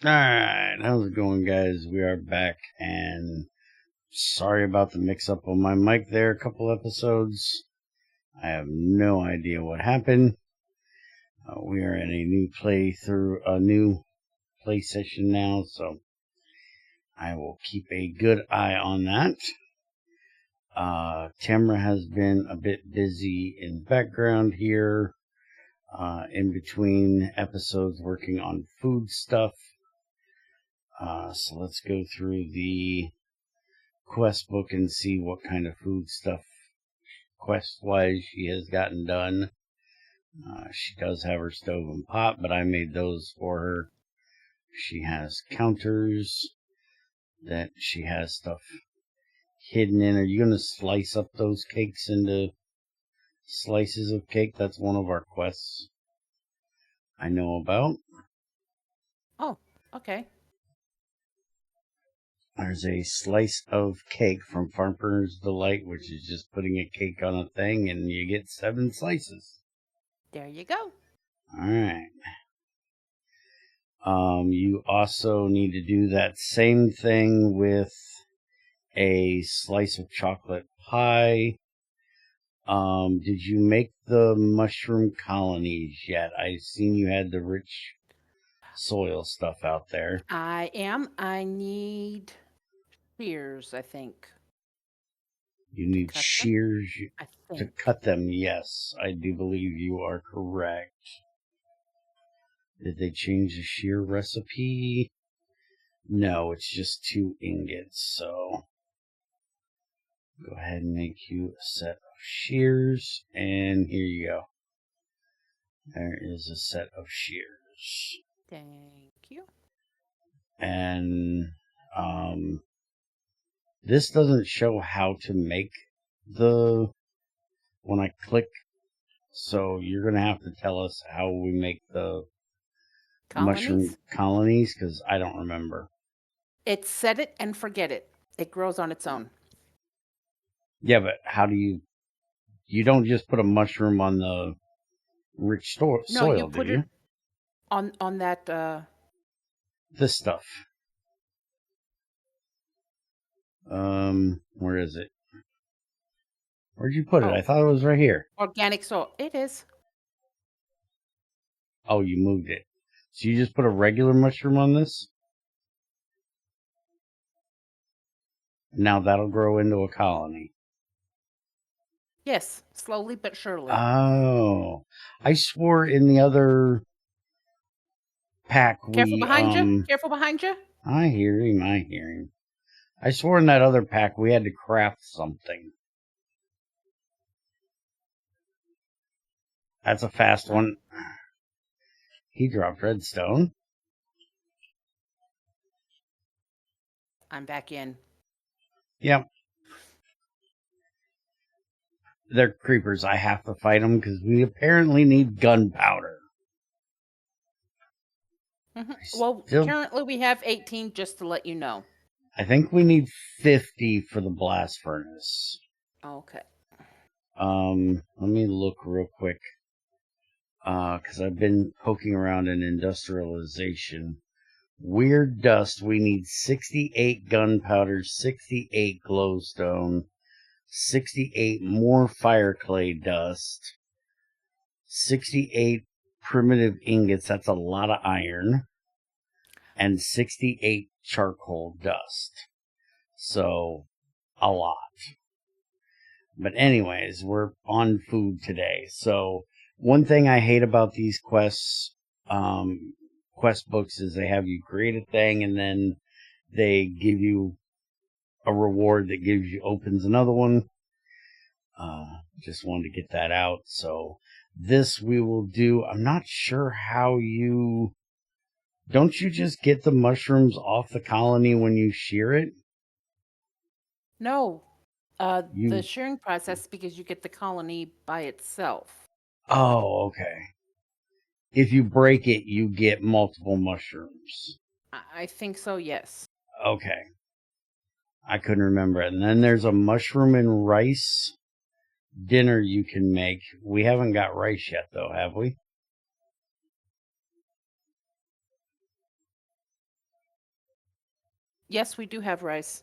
Alright, how's it going, guys? We are back, and sorry about the mix-up on my mic there a couple episodes. I have no idea what happened. We are in a new play session now, so I will keep a good eye on that. Tamara has been a bit busy in the background here, in between episodes working on food stuff. So let's go through the quest book and see what kind of food stuff quest-wise she has gotten done. She does have her stove and pot, but I made those for her. She has counters that she has stuff hidden in. Are you going to slice up those cakes into slices of cake? That's one of our quests I know about. Oh, okay. There's a slice of cake from Farmer's Delight, which is just putting a cake on a thing, and you get 7 slices. There you go. Alright. You also need to do that same thing with a slice of chocolate pie. Did you make the mushroom colonies yet? I've seen you had the rich soil stuff out there. I need shears, I think. You need shears to cut them. Yes, I do believe you are correct. Did they change the shear recipe? No, it's just 2 ingots, so go ahead and make you a set of shears, and here you go. There is a set of shears. Thank you. And this doesn't show how to make when I click, so you're going to have to tell us how we make the mushroom colonies, because I don't remember. It's set it and forget it. It grows on its own. Yeah, but how do you don't just put a mushroom on the rich soil, no, you put do you? It on that this stuff. Where is it? Where'd you put it? I thought it was right here. Organic soil. It is. Oh, you moved it. So you just put a regular mushroom on this? Now that'll grow into a colony. Yes, slowly but surely. Oh, I swore in the other pack Careful behind you. Careful behind you. I hear him. I swore in that other pack we had to craft something. That's a fast one. He dropped redstone. I'm back in. Yep. They're creepers. I have to fight them because we apparently need gunpowder. Mm-hmm. Well, currently we have 18, just to let you know. I think we need 50 for the blast furnace. Okay. Let me look real quick. Because I've been poking around in industrialization. Weird dust, we need 68 gunpowder, 68 glowstone, 68 more fire clay dust, 68 primitive ingots, that's a lot of iron, and 68 charcoal dust. So, a lot. But anyways, we're on food today. So, one thing I hate about these quests, quest books, is they have you create a thing and then they give you a reward that opens another one. Just wanted to get that out. So this we will do. I'm not sure how don't you just get the mushrooms off the colony when you shear it? No. The shearing process, because you get the colony by itself. Oh, okay. If you break it, you get multiple mushrooms. I think so, yes. Okay. I couldn't remember it. And then there's a mushroom and rice dinner you can make. We haven't got rice yet, though, have we? Yes, we do have rice.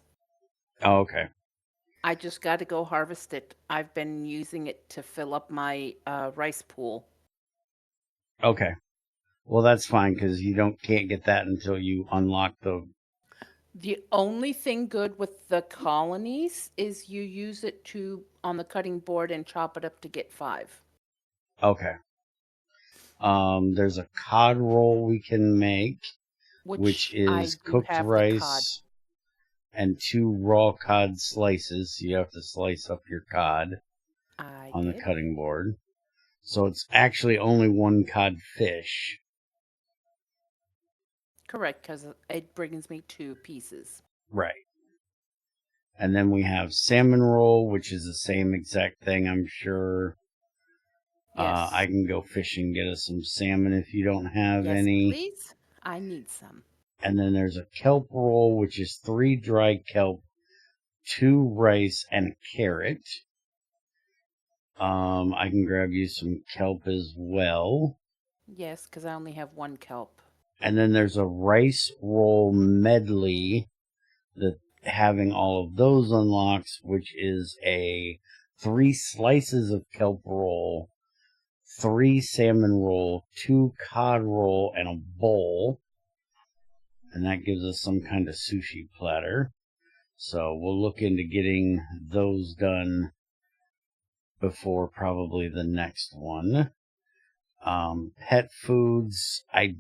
Oh, okay. I just got to go harvest it. I've been using it to fill up my rice pool. Okay. Well, that's fine because you can't get that until you unlock the. The only thing good with the colonies is you use it on the cutting board and chop it up to get 5. Okay. There's a cod roll we can make, which Which I is do cooked have the cod. rice and 2 raw cod slices. So you have to slice up your cod I on the did. cutting board. So it's actually only 1 cod fish. Correct, because it brings me 2 pieces. Right. And then we have salmon roll, which is the same exact thing, I'm sure. Yes. I can go fishing and get us some salmon if you don't have Yes, any. please. I need some. And then there's a kelp roll, which is 3 dry kelp, 2 rice, and a carrot. I can grab you some kelp as well. Yes, because I only have 1 kelp. And then there's a rice roll medley that having all of those unlocks, which is 3 slices of kelp roll, 3 salmon roll, 2 cod roll, and a bowl. And that gives us some kind of sushi platter. So we'll look into getting those done before probably the next one. Pet foods, I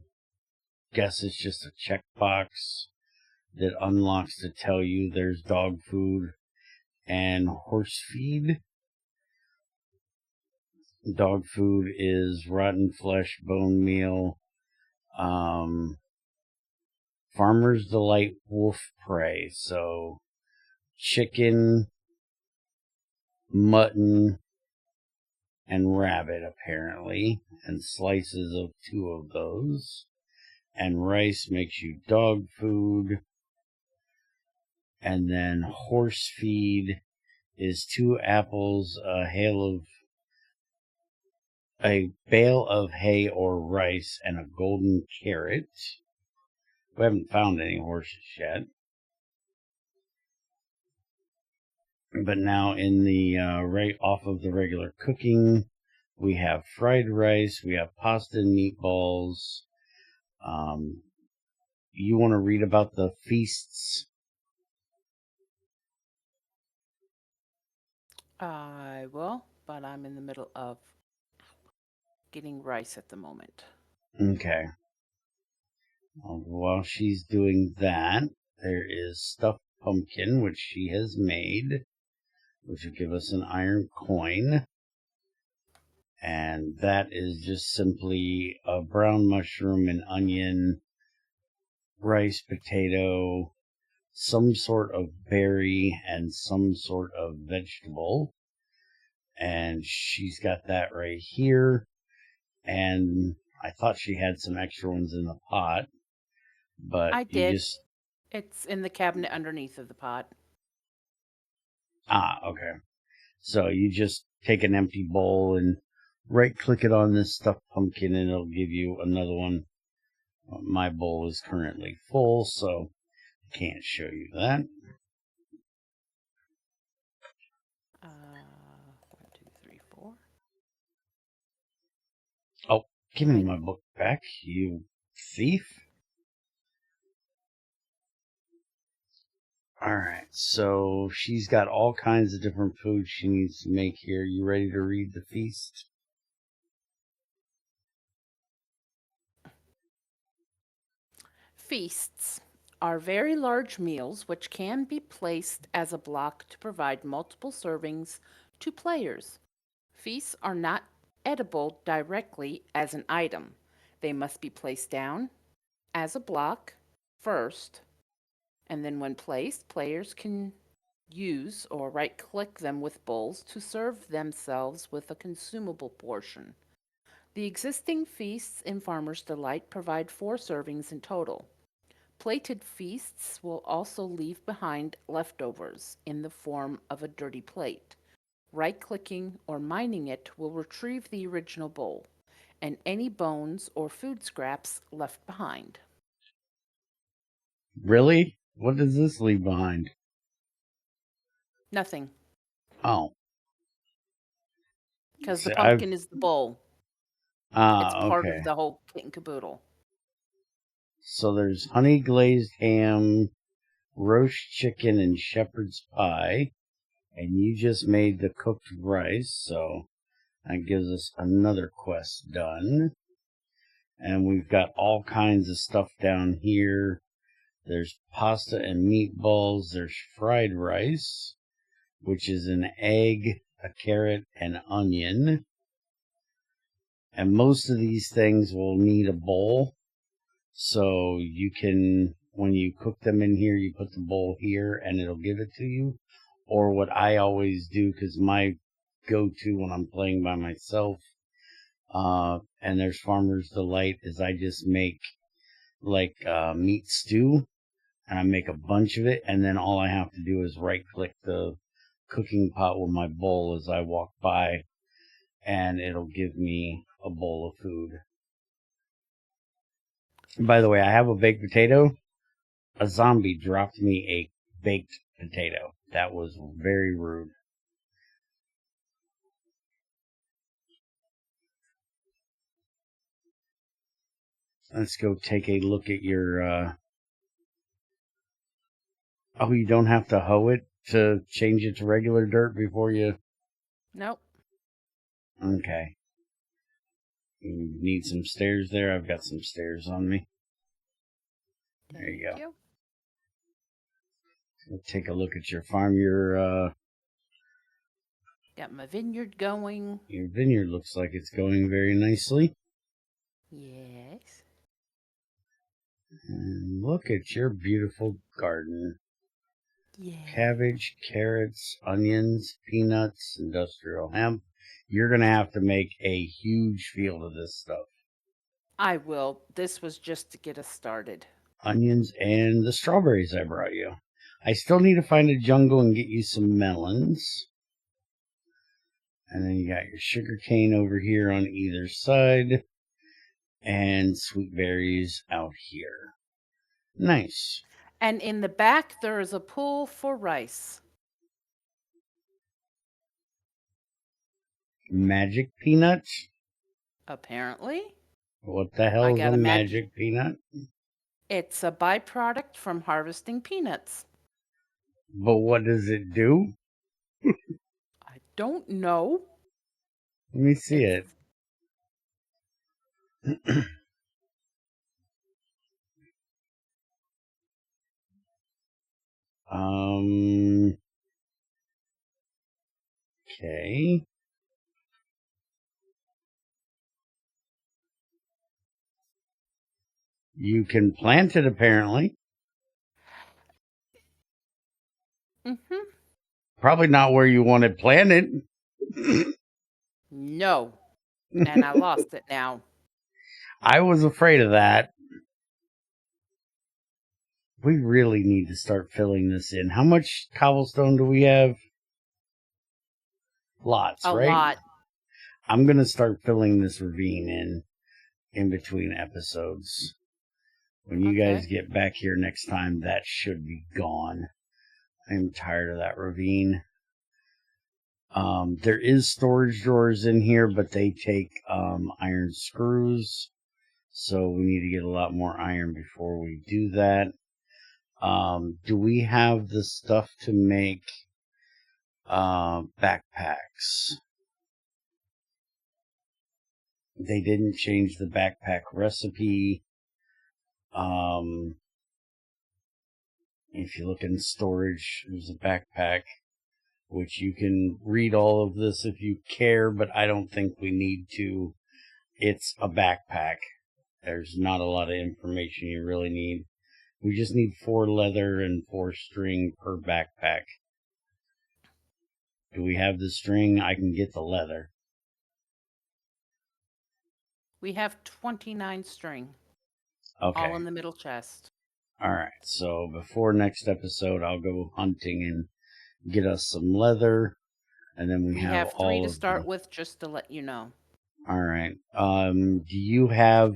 guess it's just a checkbox that unlocks to tell you there's dog food and horse feed. Dog food is rotten flesh, bone meal, Farmer's Delight wolf prey. So chicken, mutton, and rabbit, apparently, and slices of 2 of those. And rice makes you dog food. And then horse feed is 2 apples, a bale of hay or rice, and a golden carrot. We haven't found any horses yet. But now in the right off of the regular cooking, we have fried rice, we have pasta and meatballs. You want to read about the feasts? I will, but I'm in the middle of getting rice at the moment. Okay. While she's doing that, there is stuffed pumpkin, which she has made, which will give us an iron coin. And that is just simply a brown mushroom, an onion, rice, potato, some sort of berry, and some sort of vegetable. And she's got that right here. And I thought she had some extra ones in the pot, but I you did. just. It's in the cabinet underneath of the pot. Okay. So you just take an empty bowl and right click it on this stuffed pumpkin and it'll give you another one. My bowl is currently full, so I can't show you that. 1, 2, 3, 4. Oh, give me my book back, you thief. Alright, so she's got all kinds of different foods she needs to make here. You ready to read the feast? Feasts are very large meals which can be placed as a block to provide multiple servings to players. Feasts are not edible directly as an item. They must be placed down as a block first, and then when placed, players can use or right click them with bowls to serve themselves with a consumable portion. The existing feasts in Farmer's Delight provide 4 servings in total. Plated feasts will also leave behind leftovers in the form of a dirty plate. Right-clicking or mining it will retrieve the original bowl and any bones or food scraps left behind. Really? What does this leave behind? Nothing. Oh. Because the So pumpkin is the bowl. It's part of okay. the whole kit and caboodle. So there's honey glazed ham, roast chicken, and shepherd's pie. And you just made the cooked rice, so that gives us another quest done. And we've got all kinds of stuff down here. There's pasta and meatballs. There's fried rice, which is an egg, a carrot, and onion. And most of these things will need a bowl. So you can, when you cook them in here, you put the bowl here and it'll give it to you. Or what I always do, because my go-to when I'm playing by myself, and there's Farmer's Delight, is I just make like meat stew, and I make a bunch of it, and then all I have to do is right-click the cooking pot with my bowl as I walk by, and it'll give me a bowl of food. And by the way, I have a baked potato. A zombie dropped me a baked potato. That was very rude. Let's go take a look at your, oh, you don't have to hoe it to change it to regular dirt before you... Nope. Okay. You need some stairs there? I've got some stairs on me. There you go. Let's take a look at your farm. Got my vineyard going. Your vineyard looks like it's going very nicely. Yes. And look at your beautiful garden. Yeah. Cabbage, carrots, onions, peanuts, industrial hemp. You're going to have to make a huge field of this stuff. I will. This was just to get us started. Onions and the strawberries I brought you. I still need to find a jungle and get you some melons. And then you got your sugar cane over here on either side. And sweet berries out here. Nice. And in the back, there is a pool for rice. Magic peanuts? Apparently. What the hell is a magic peanut? It's a byproduct from harvesting peanuts. But what does it do? I don't know. Let me see it. Okay. You can plant it, apparently. Mm-hmm. Probably not where you want it planted. No. And I lost it now. I was afraid of that. We really need to start filling this in. How much cobblestone do we have? Lots, right? A lot. I'm going to start filling this ravine in between episodes. When you guys get back here next time, that should be gone. I'm tired of that ravine. There is storage drawers in here, but they take iron screws. So we need to get a lot more iron before we do that. Do we have the stuff to make backpacks? They didn't change the backpack recipe. If you look in storage, there's a backpack, which you can read all of this if you care, but I don't think we need to. It's a backpack. There's not a lot of information you really need. We just need 4 leather and 4 string per backpack. Do we have the string? I can get the leather. We have 29 string. Okay. All in the middle chest. Alright, so before next episode, I'll go hunting and get us some leather. And then we have 3 to start with, just to let you know. Alright. Do you have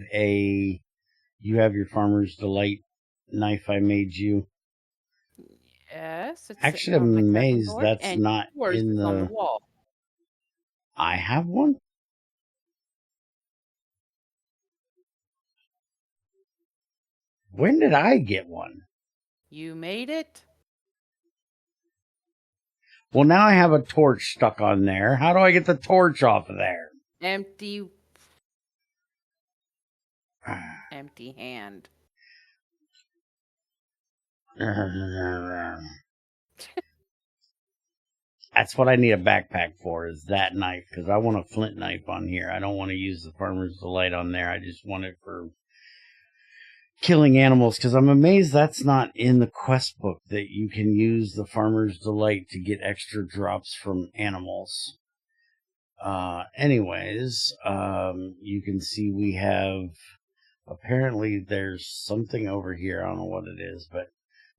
your Farmer's Delight knife I made you? Yes, it's sitting Actually, on I'm my cutting amazed board, that's and not yours in is on the the... wall. I have one? When did I get one? You made it? Well, now I have a torch stuck on there. How do I get the torch off of there? Empty hand. That's what I need a backpack for, is that knife, because I want a flint knife on here. I don't want to use the Farmer's Delight on there. I just want it for killing animals, because I'm amazed that's not in the quest book, that you can use the Farmer's Delight to get extra drops from animals. Anyways, you can see we have... Apparently, there's something over here. I don't know what it is, but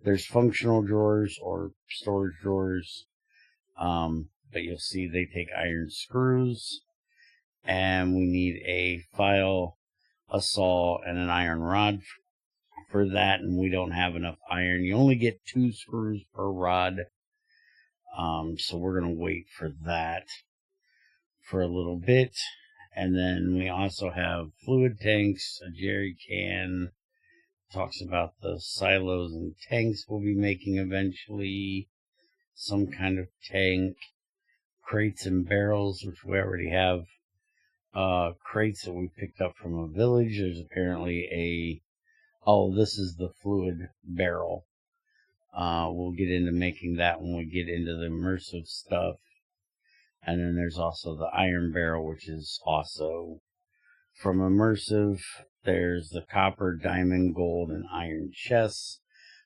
there's functional drawers or storage drawers. But you'll see they take iron screws, and we need a file, a saw, and an iron rod for that, and we don't have enough iron. You only get 2 screws per rod. So we're going to wait for that for a little bit. And then we also have fluid tanks, a jerry can, talks about the silos and tanks we'll be making eventually, some kind of tank, crates and barrels, which we already have, crates that we picked up from a village. There's apparently this is the fluid barrel. We'll get into making that when we get into the immersive stuff. And then there's also the iron barrel, which is also from immersive. There's the copper, diamond, gold, and iron chests.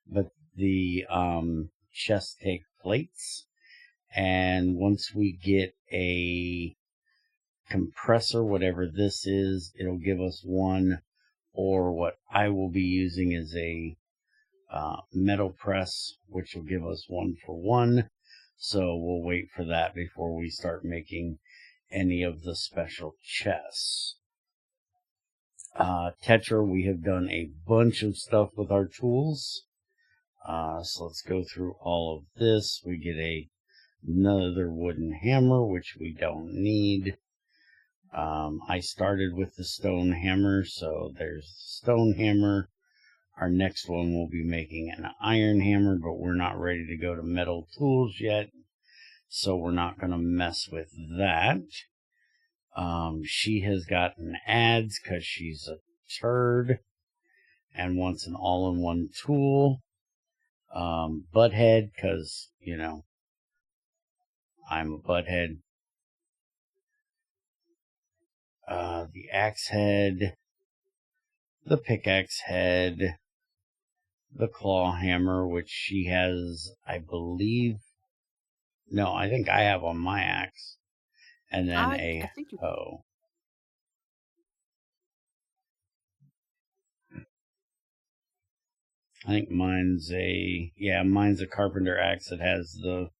But the chests take plates. And once we get a compressor, whatever this is, it'll give us one. Or what I will be using is a metal press, which will give us 1 for 1. So we'll wait for that before we start making any of the special chests. Tetra, we have done a bunch of stuff with our tools. So let's go through all of this. We get another wooden hammer, which we don't need. I started with the stone hammer, so there's the stone hammer. Our next one will be making an iron hammer, but we're not ready to go to metal tools yet, so we're not going to mess with that. She has gotten ads because she's a turd and wants an all-in-one tool. Butthead, because, I'm a butthead. The axe head, the pickaxe head, the claw hammer, which she has, I believe... No, I think I have on my axe. And then I think you... hoe. I think mine's a carpenter axe that has the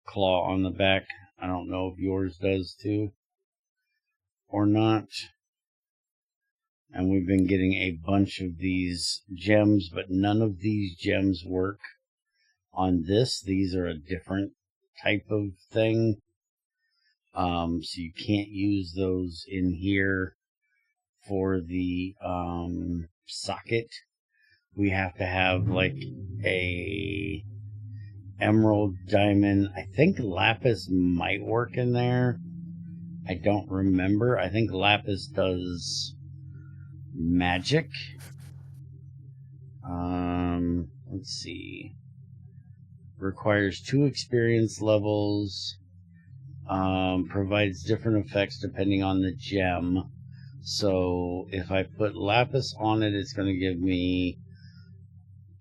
claw on the back. I don't know if yours does too or not. And we've been getting a bunch of these gems, but none of these gems work on this. These are a different type of thing. So you can't use those in here for the socket. We have to have like a emerald, diamond. I think lapis might work in there. I don't remember. I think lapis does magic. Let's see. Requires 2 experience levels. Provides different effects depending on the gem. So if I put lapis on it, it's going to give me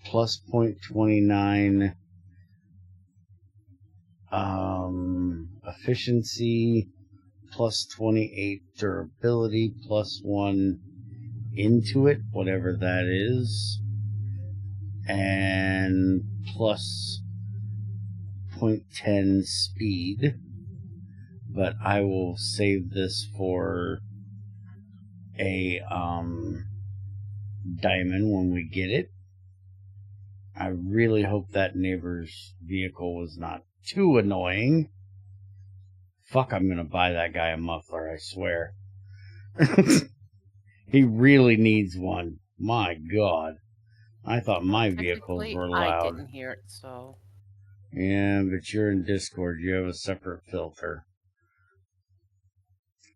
plus 0.29 efficiency, plus 28 durability, plus 1 into it, whatever that is, and plus 0.10 speed. But I will save this for a diamond when we get it. I really hope that neighbor's vehicle was not too annoying. Fuck, I'm gonna buy that guy a muffler, I swear. He really needs one. My God. I thought Well, my vehicles technically, were I loud. didn't hear it, so. Yeah, but you're in Discord. You have a separate filter.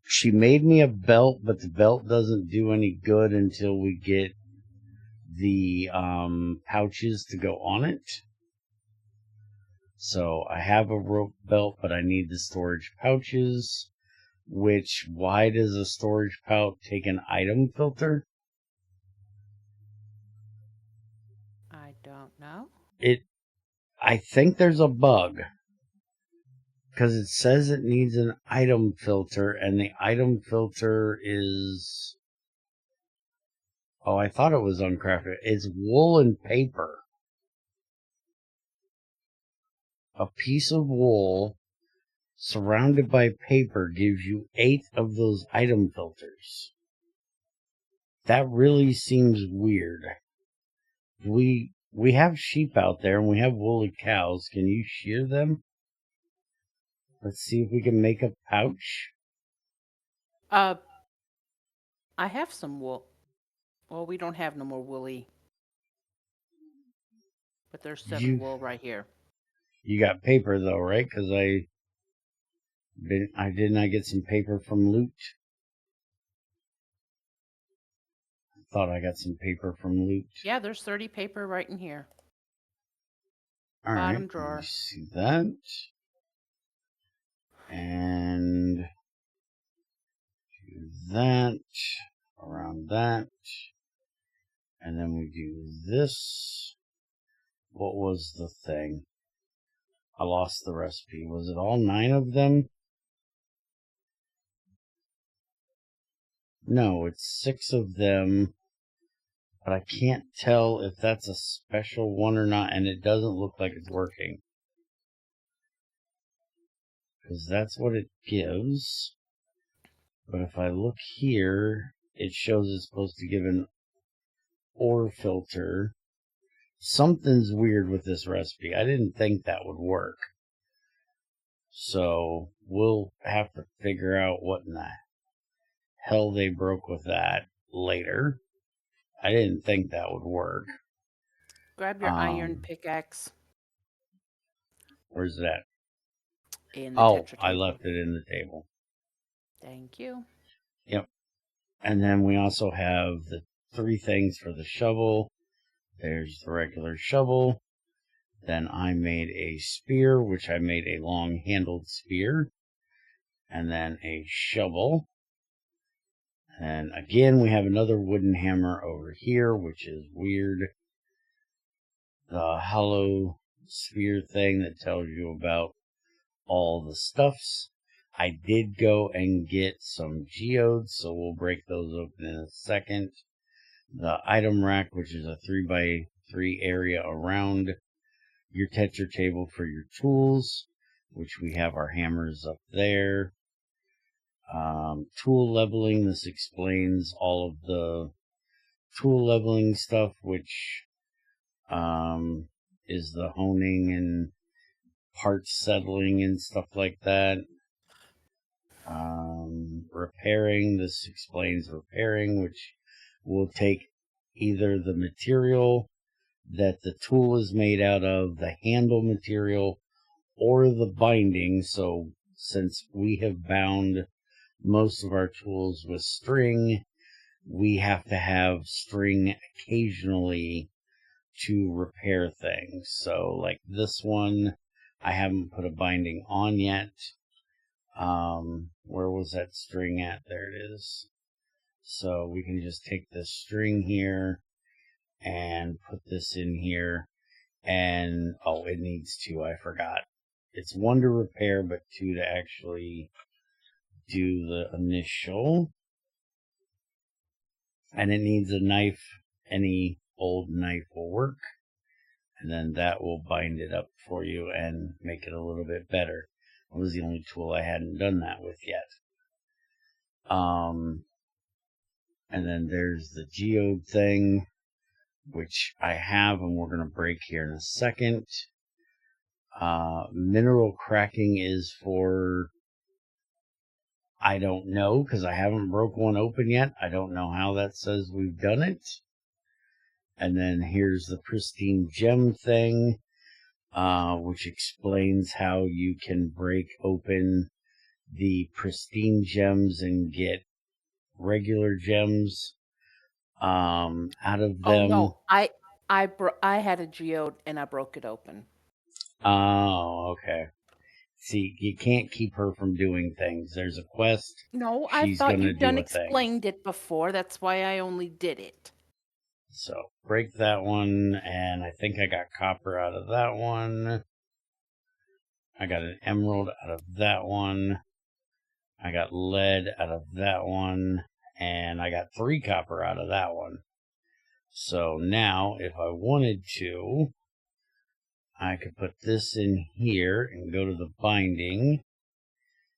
She made me a belt, but the belt doesn't do any good until we get the pouches to go on it. So I have a rope belt, but I need the storage pouches. Which, why does a storage pouch take an item filter? I don't know. I think there's a bug. Because it says it needs an item filter, and the item filter is... Oh, I thought it was uncrafted. It's wool and paper. A piece of wool surrounded by paper gives you 8 of those item filters. That really seems weird. We have sheep out there, and we have woolly cows. Can you shear them? Let's see if we can make a pouch. I have some wool. Well, we don't have no more woolly. But there's 7 wool right here. You got paper though, right? Because I did not get some paper from Loot. Thought I got some paper from Loot. Yeah, there's 30 paper right in here. All Bottom right, drawer. you see that, and do that around that, and then we do this. What was the thing? I lost the recipe. Was it all 9 of them? No, it's 6 of them. But I can't tell if that's a special one or not, and it doesn't look like it's working. Because that's what it gives. But if I look here, it shows it's supposed to give an ore filter. Something's weird with this recipe. I didn't think that would work. So we'll have to figure out what in the hell they broke with that later. I didn't think that would work. Grab your iron pickaxe. Where's that? In the I Tetra table. left it in the table. Thank you. Yep. And then we also have the 3 things for the shovel. There's the regular shovel. Then I made a spear, which I made a long-handled spear. And then a shovel. And again, we have another wooden hammer over here, which is weird. The hollow sphere thing that tells you about all the stuffs. I did go and get some geodes, so we'll break those open in a second. The item rack, which is a 3x3 area around your Tetra table for your tools, which we have our hammers up there. Tool leveling, this explains all of the tool leveling stuff, which is the honing and parts settling and stuff like that. Repairing, this explains repairing, which will take either the material that the tool is made out of, the handle material, or the binding. So since we have bound most of our tools with string, we have to have string occasionally to repair things. So like this one, I haven't put a binding on yet. Where was that string at? There it is. So we can just take this string here and put this in here. And, oh, it needs 2, I forgot. It's 1 to repair, but 2 to actually do the initial. And it needs a knife. Any old knife will work. And then that will bind it up for you and make it a little bit better. It was the only tool I hadn't done that with yet. And then there's the geode thing, which I have, and we're going to break here in a second. Mineral cracking is for, I don't know, because I haven't broke one open yet. I don't know how that says we've done it. And then here's the pristine gem thing, which explains how you can break open the pristine gems and get regular gems out of Oh them. no, I had a geode and I broke it open. Oh, okay. See, you can't keep her from doing things. There's a quest. No, I She's thought going to you'd done do a thing. explained it before. That's why I only did it. So, break that one, and I think I got copper out of that one. I got an emerald out of that one. I got lead out of that one. And I got 3 copper out of that one. So now, if I wanted to, I could put this in here and go to the binding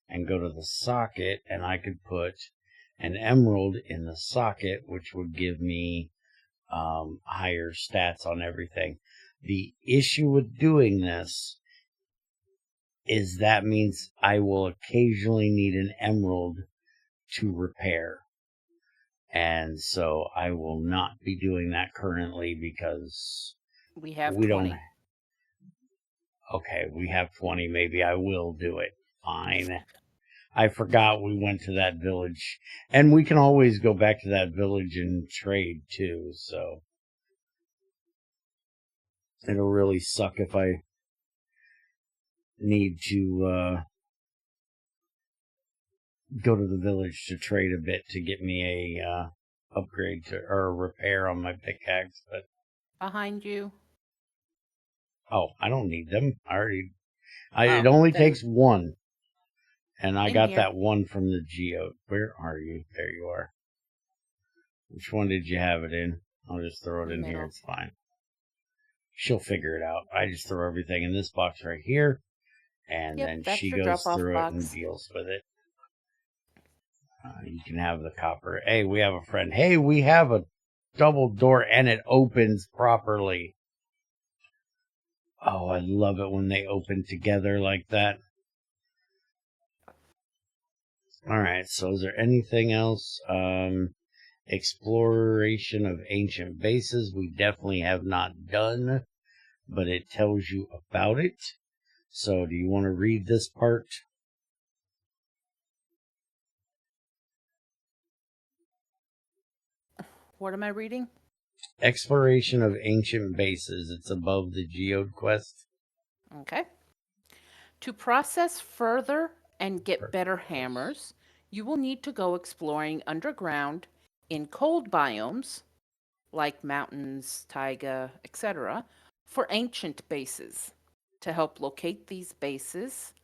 and go to the socket, and I could put an emerald in the socket, which would give me higher stats on everything. The issue with doing this is that means I will occasionally need an emerald to repair. And so I will not be doing that currently because We have we 20. don't. Okay, we have 20. Maybe I will do it. Fine. I forgot we went to that village. And we can always go back to that village and trade too, so it'll really suck if I need to go to the village to trade a bit to get me a upgrade to or a repair on my pickaxe. But Behind you. oh, I don't need them. It Oh, only then takes one, and I in got here. that one from the geode. Where are you? There you are. Which one did you have it in? I'll just throw it in here. Middle. It's fine. She'll figure it out. I just throw everything in this box right here, and Yep, then that's she your goes drop-off through it and box. deals with it. You can have the copper. Hey, we have a friend. Hey, we have a double door and it opens properly. Oh, I love it when they open together like that. All right, so is there anything else? Exploration of ancient bases. We definitely have not done, but it tells you about it. So do you want to read this part? What am I reading? Exploration of ancient bases. It's above the geode quest. Okay. To process further and get better hammers, you will need to go exploring underground in cold biomes like mountains, taiga, etc., for ancient bases. To help locate these bases,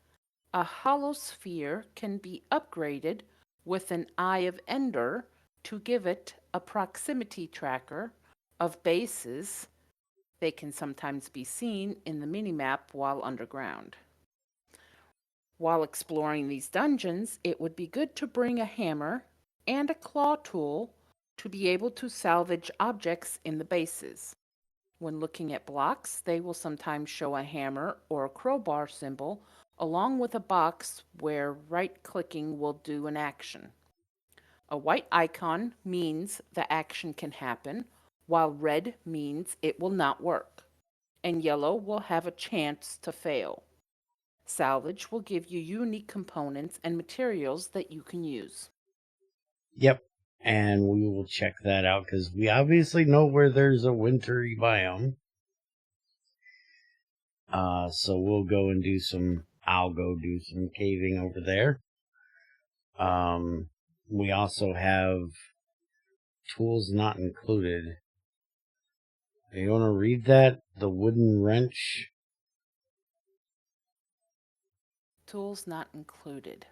a hollow sphere can be upgraded with an Eye of Ender to give it a proximity tracker of bases. They can sometimes be seen in the minimap while underground. While exploring these dungeons, it would be good to bring a hammer and a claw tool to be able to salvage objects in the bases. When looking at blocks, they will sometimes show a hammer or a crowbar symbol along with a box where right-clicking will do an action. A white icon means the action can happen, while red means it will not work, and yellow will have a chance to fail. Salvage will give you unique components and materials that you can use. Yep. And we will check that out because we obviously know where there's a wintry biome. So we'll go and I'll go do some caving over there. We also have tools not included. You want to read that? The wooden wrench. Tools not included.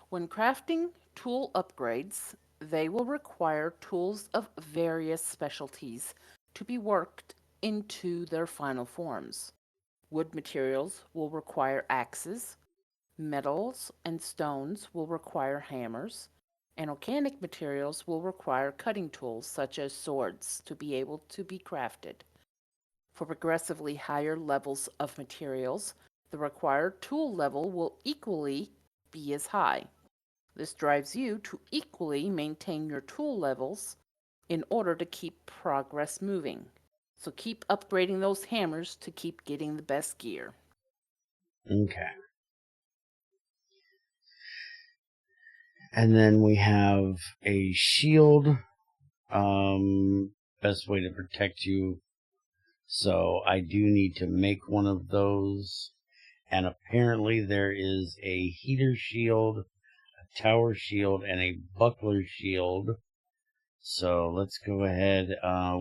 When crafting tool upgrades, they will require tools of various specialties to be worked into their final forms. Wood materials will require axes, metals and stones will require hammers, And organic materials will require cutting tools such as swords to be able to be crafted. For progressively higher levels of materials, the required tool level will equally be as high. This drives you to equally maintain your tool levels in order to keep progress moving. So keep upgrading those hammers to keep getting the best gear. Okay. And then we have a shield. Best way to protect you. So I do need to make one of those. And apparently there is a heater shield, a tower shield, and a buckler shield. So let's go ahead.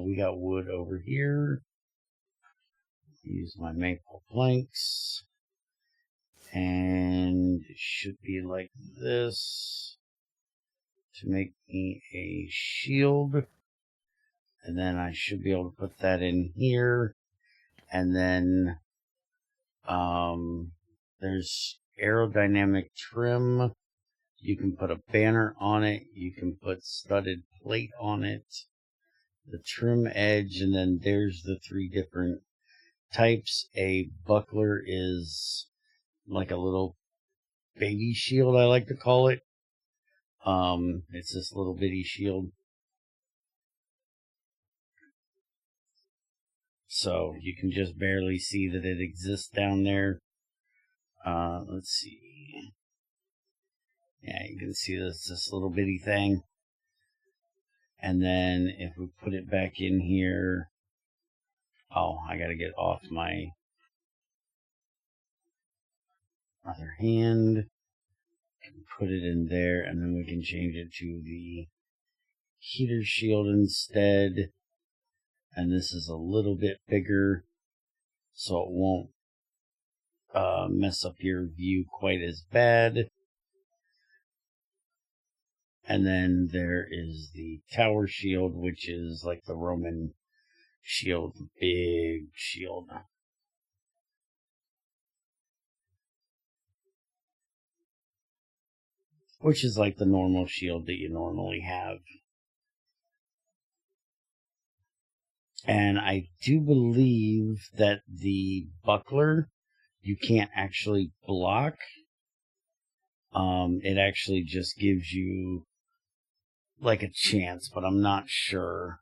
We got wood over here. Use my maple planks. And it should be like this to make me a shield. And then I should be able to put that in here. And then there's aerodynamic trim. You can put a banner on it. You can put studded plate on it. The trim edge, and then there's the 3 different types. A buckler is like a little baby shield, I like to call it. It's this little bitty shield. So you can just barely see that it exists down there. Let's see. Yeah, you can see this little bitty thing. And then if we put it back in here, oh, I gotta get off my other hand. Put it in there, and then we can change it to the heater shield instead. And this is a little bit bigger, so it won't mess up your view quite as bad. And then there is the tower shield, which is like the Roman shield, big shield. Which is like the normal shield that you normally have. And I do believe that the buckler, you can't actually block. It actually just gives you like a chance, but I'm not sure.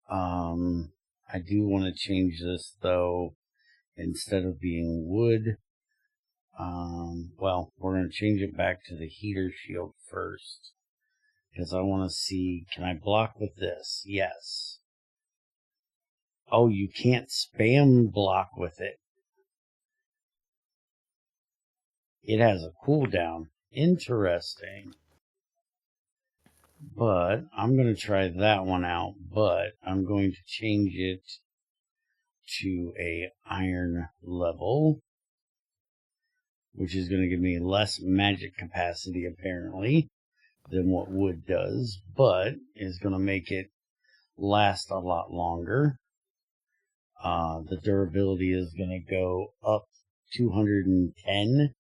I do want to change this though. Instead of being wood, well, we're going to change it back to the heater shield first. Because I want to see, can I block with this? Yes. Oh, you can't spam block with it. It has a cooldown. Interesting. But I'm going to try that one out. But I'm going to change it to a iron level, which is going to give me less magic capacity apparently than what wood does, but is going to make it last a lot longer. The durability is going to go up 210.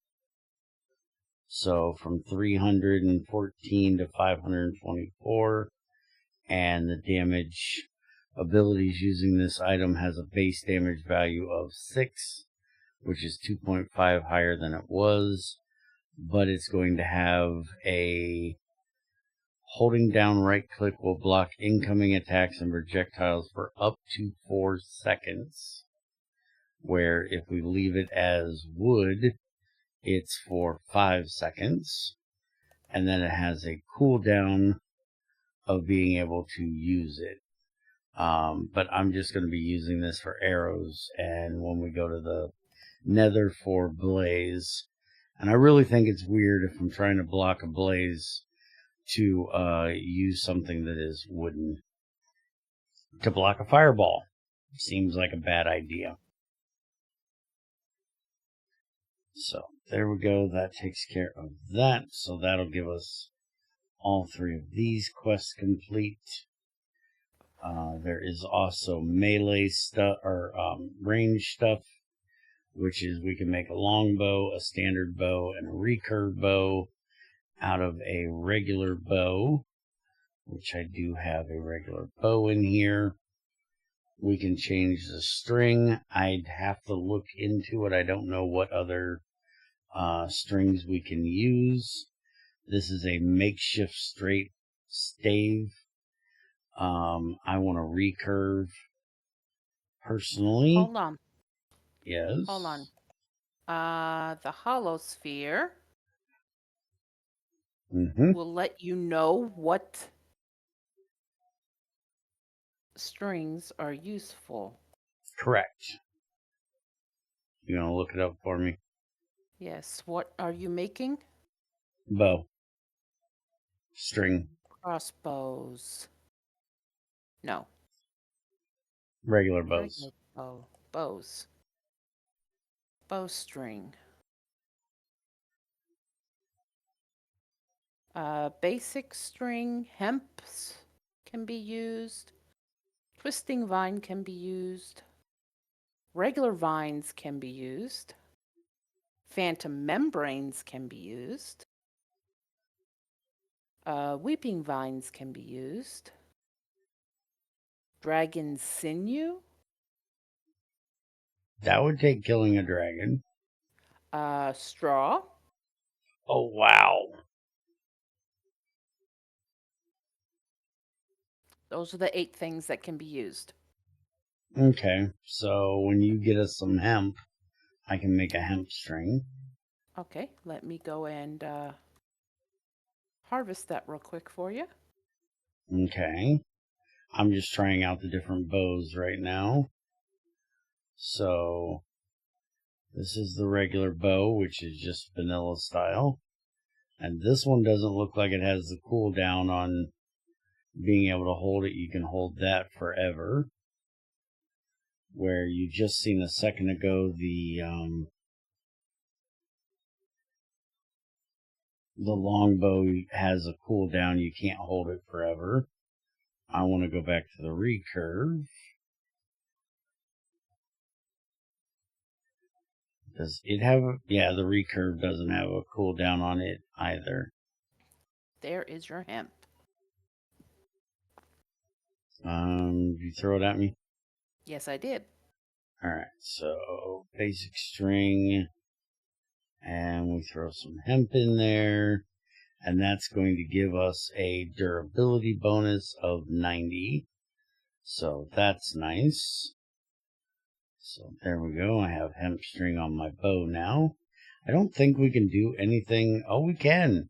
So from 314 to 524. And the damage abilities using this item has a base damage value of 6, which is 2.5 higher than it was. But it's going to have a holding down right click will block incoming attacks and projectiles for up to 4 seconds. Where if we leave it as wood, it's for 5 seconds. And then it has a cooldown of being able to use it. But I'm just going to be using this for arrows. And when we go to the nether for blaze, and I really think it's weird if I'm trying to block a blaze to use something that is wooden to block a fireball. Seems like a bad idea. So there we go. That takes care of that. So that'll give us all 3 of these quests complete. There is also melee stuff or range stuff, which is we can make a longbow, a standard bow, and a recurve bow. out of a regular bow, which I do have a regular bow in here. We can change the string. I'd have to look into it. I don't know what other strings we can use. This is a makeshift straight stave. I want to recurve personally. Hold on. Yes. Hold on. The hollow sphere will let you know what strings are useful. Correct. You gonna look it up for me? Yes. What are you making? Bow. String. Crossbows. No. Regular bows. Regular bow. Bows. Bowstring. Basic string, hemps can be used. Twisting vine can be used. Regular vines can be used. Phantom membranes can be used. Weeping vines can be used. Dragon sinew. That would take killing a dragon. Straw. Oh, wow. Those are the 8 things that can be used. Okay, so when you get us some hemp, I can make a hemp string. Okay, let me go and harvest that real quick for you. Okay. I'm just trying out the different bows right now. So, this is the regular bow, which is just vanilla style. And this one doesn't look like it has the cooldown on being able to hold it. You can hold that forever. Where you just seen a second ago the longbow has a cooldown. You can't hold it forever. I want to go back to the recurve. Does it have a... Yeah, the recurve doesn't have a cooldown on it either. There is your hemp. You throw it at me? Yes, I did. Alright, so basic string. And we throw some hemp in there. And that's going to give us a durability bonus of 90. So that's nice. So there we go. I have hemp string on my bow now. I don't think we can do anything. Oh, we can.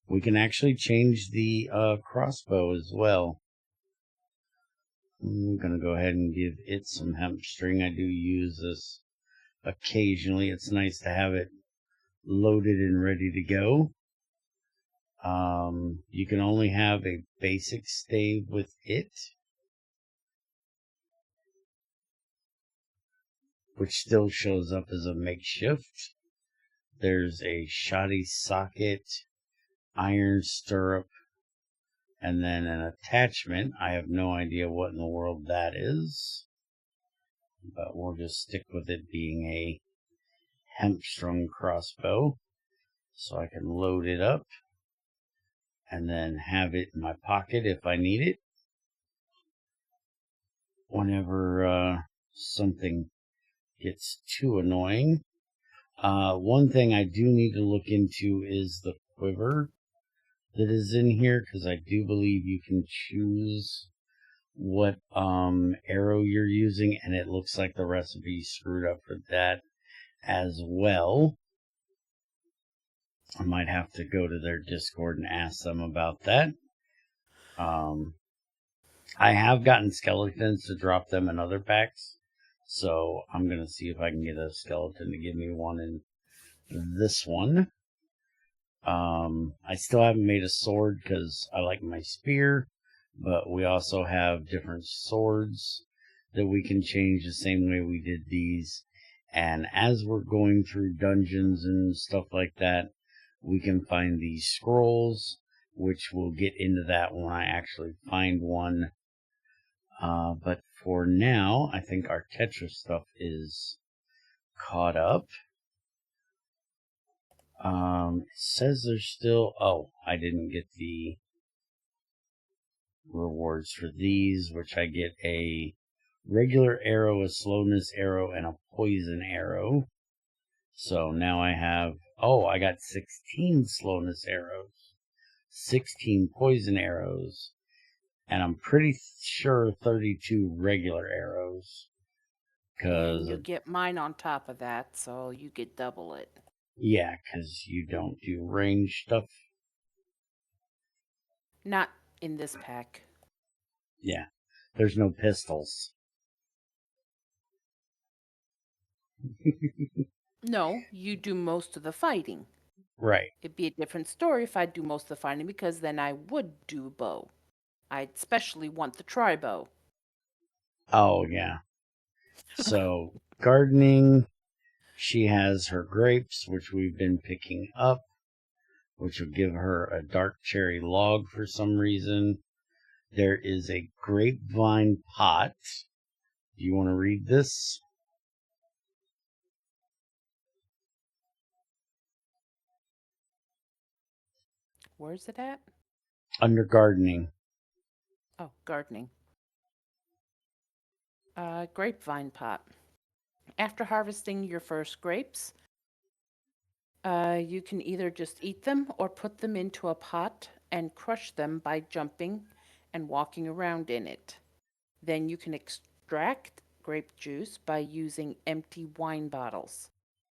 We can actually change the crossbow as well. I'm going to go ahead and give it some hemp string. I do use this occasionally. It's nice to have it loaded and ready to go. You can only have a basic stave with it, which still shows up as a makeshift. There's a shoddy socket, iron stirrup, and then an attachment. I have no idea what in the world that is, but we'll just stick with it being a hemp-strung crossbow. So I can load it up and then have it in my pocket if I need it. Whenever something gets too annoying. One thing I do need to look into is the quiver that is in here, because I do believe you can choose what arrow you're using, and it looks like the recipe screwed up for that as well. I might have to go to their Discord and ask them about that. I have gotten skeletons to drop them in other packs, so I'm going to see if I can get a skeleton to give me one in this one. I still haven't made a sword because I like my spear, but we also have different swords that we can change the same way we did these. And as we're going through dungeons and stuff like that, we can find these scrolls, which we'll get into that when I actually find one. But for now, I think our Tetris stuff is caught up. It says there's still... Oh, I didn't get the rewards for these, which I get a regular arrow, a slowness arrow, and a poison arrow. So now I have... Oh, I got 16 slowness arrows, 16 poison arrows, and I'm pretty sure 32 regular arrows. And you'll get mine on top of that, so you get double it. Yeah, because you don't do range stuff. Not in this pack. Yeah, there's no pistols. No, you do most of the fighting. Right. It'd be a different story if I do most of the fighting, because then I would do bow. I especially want the tri-bow. Oh, yeah. So, gardening, she has her grapes, which we've been picking up, which will give her a dark cherry log for some reason. There is a grapevine pot. Do you want to read this? Where's it at? Under gardening. Oh, gardening. Grapevine pot. After harvesting your first grapes, you can either just eat them or put them into a pot and crush them by jumping and walking around in it. Then you can extract grape juice by using empty wine bottles.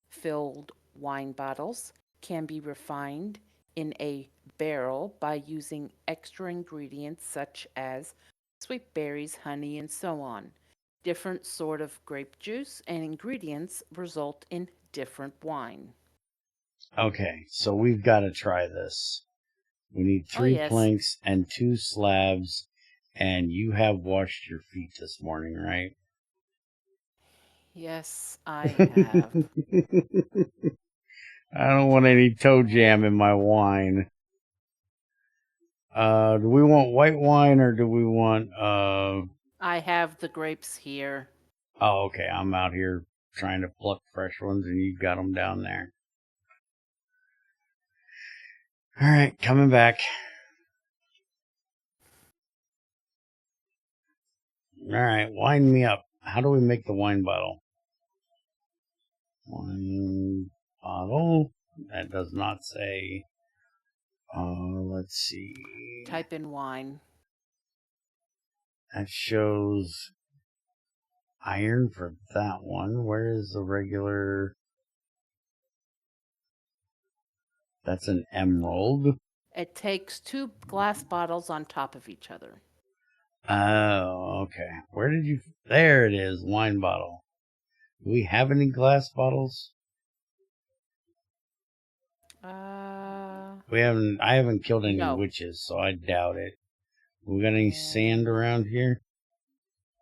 Filled wine bottles can be refined in a barrel by using extra ingredients such as sweet berries, honey, and so on. Different sort of grape juice and ingredients result in different wine. Okay, so we've got to try this. We need 3 planks and 2 slabs, and you have washed your feet this morning, right? Yes, I have. I don't want any toe jam in my wine. Do we want white wine or do we want... I have the grapes here. Oh, okay. I'm out here trying to pluck fresh ones and you've got them down there. All right, coming back. All right, wind me up. How do we make the wine bottle? Wine bottle? That does not say... let's see. Type in wine. That shows iron for that one. Where is the regular? That's an emerald. It takes 2 glass bottles on top of each other. Oh, okay. Where did you... There it is, wine bottle. Do we have any glass bottles? We haven't... I haven't killed any witches, so I doubt it. We got any sand around here?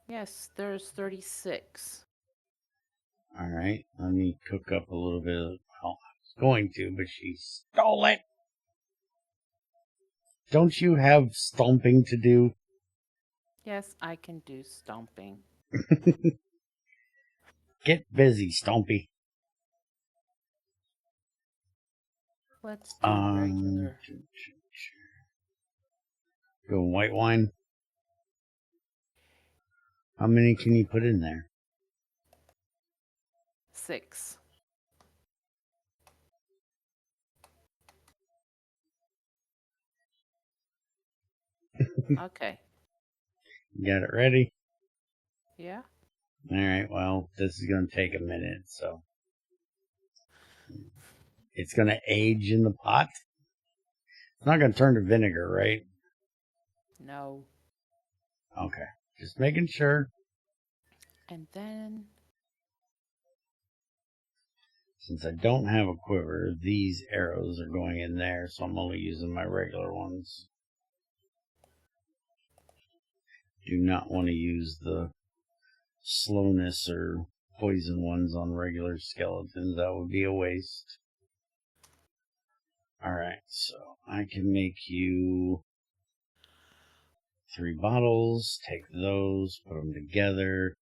Yes, there's 36. Alright, let me cook up a little bit of... Well, I was going to, but she stole it! Don't you have stomping to do? Yes, I can do stomping. Get busy, Stompy. Let's do regular. Go white wine. How many can you put in there? 6. Okay. You got it ready? Yeah. Alright, well, this is going to take a minute, so. It's going to age in the pot? It's not going to turn to vinegar, right? No. Okay, just making sure. And then... Since I don't have a quiver, these arrows are going in there, so I'm only using my regular ones. Do not want to use the slowness or poison ones on regular skeletons. That would be a waste. Alright, so I can make you 3 bottles. Take those, put them together.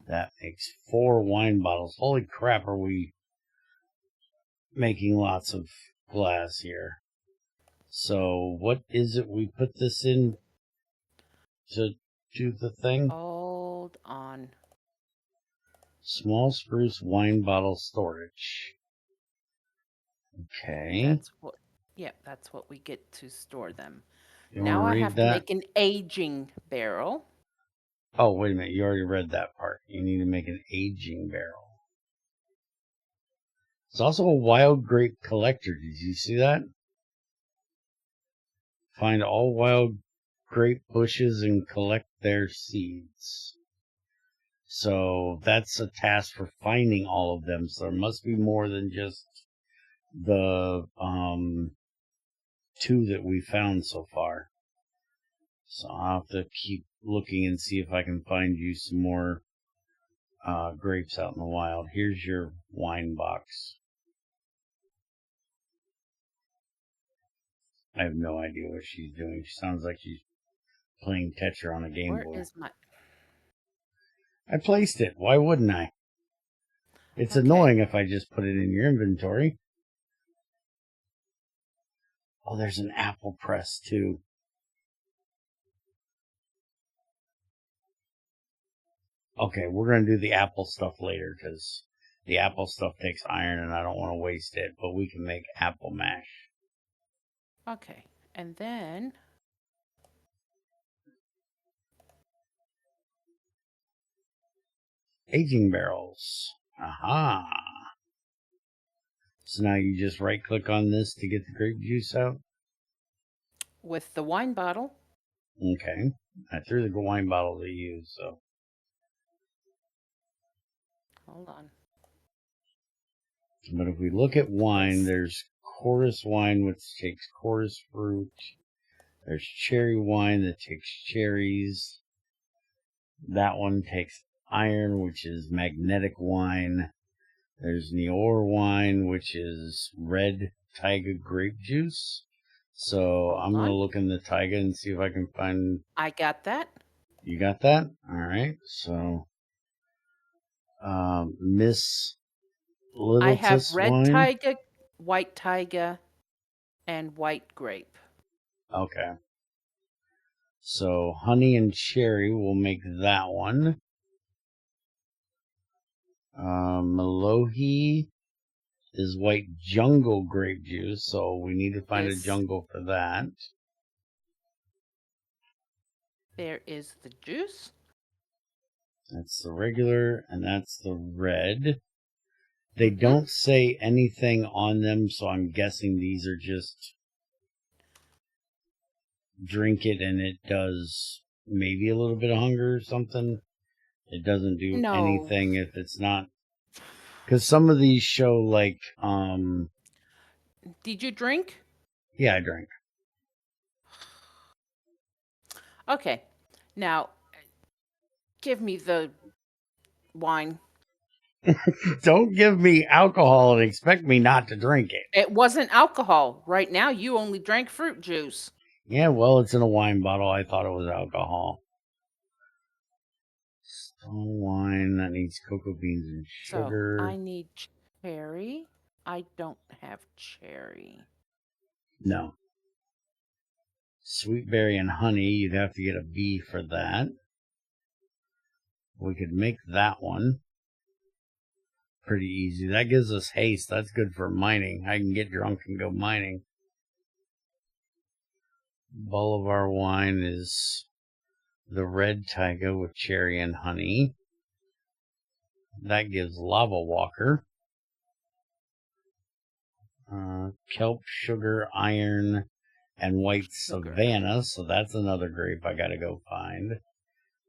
That makes 4 wine bottles. Holy crap, are we making lots of glass here. So what is it we put this in to do the thing? Hold on. Small spruce wine bottle storage. Okay. That's what. Yeah, that's what we get to store them. You Now want I to read have to that? make an aging barrel. Oh, wait a minute. You already read that part. You need to make an aging barrel. It's also a wild grape collector. Did you see that? Find all wild grape bushes and collect their seeds. So that's a task for finding all of them. So there must be more than just the 2 that we found so far. So I'll have to keep looking and see if I can find you some more grapes out in the wild. Here's your wine box. I have no idea what she's doing. She sounds like she's playing Tetra on a Game Boy. Where is my... I placed it. Why wouldn't I? It's annoying if I just put it in your inventory. Oh, there's an apple press too. Okay, we're going to do the apple stuff later because the apple stuff takes iron and I don't want to waste it, but we can make apple mash. Okay, and then... Aging barrels. Aha. So now you just right click on this to get the grape juice out? With the wine bottle. Okay. I threw the wine bottle to you, so. Hold on. But if we look at wine, there's chorus wine, which takes chorus fruit. There's cherry wine that takes cherries. That one takes iron, which is magnetic wine. There's Nior wine, which is red taiga grape juice. So I'm going to look in the taiga and see if I can find... I got that. You got that? All right. So Miss Little I have red wine. taiga, white taiga, and white grape. Okay. So honey and cherry, we'll make that one. Melohi is white jungle grape juice, so we need to find a jungle for that. There is the juice. That's the regular, and that's the red. They don't say anything on them, so I'm guessing these are just drink it and it does maybe a little bit of hunger or something. It doesn't do anything if it's not. Because some of these show like... Did you drink? Yeah, I drank. Okay. Now, give me the wine. Don't give me alcohol and expect me not to drink it. It wasn't alcohol. Right now, you only drank fruit juice. Yeah, well, it's in a wine bottle. I thought it was alcohol. Stone wine that needs cocoa beans and sugar. So, I need cherry. I don't have cherry. No. Sweet berry and honey. You'd have to get a B for that. We could make that one. Pretty easy. That gives us haste. That's good for mining. I can get drunk and go mining. Bolivar wine is the red taiga with cherry and honey. That gives lava walker. Kelp, sugar, iron, and white savannah. So that's another grape I gotta go find.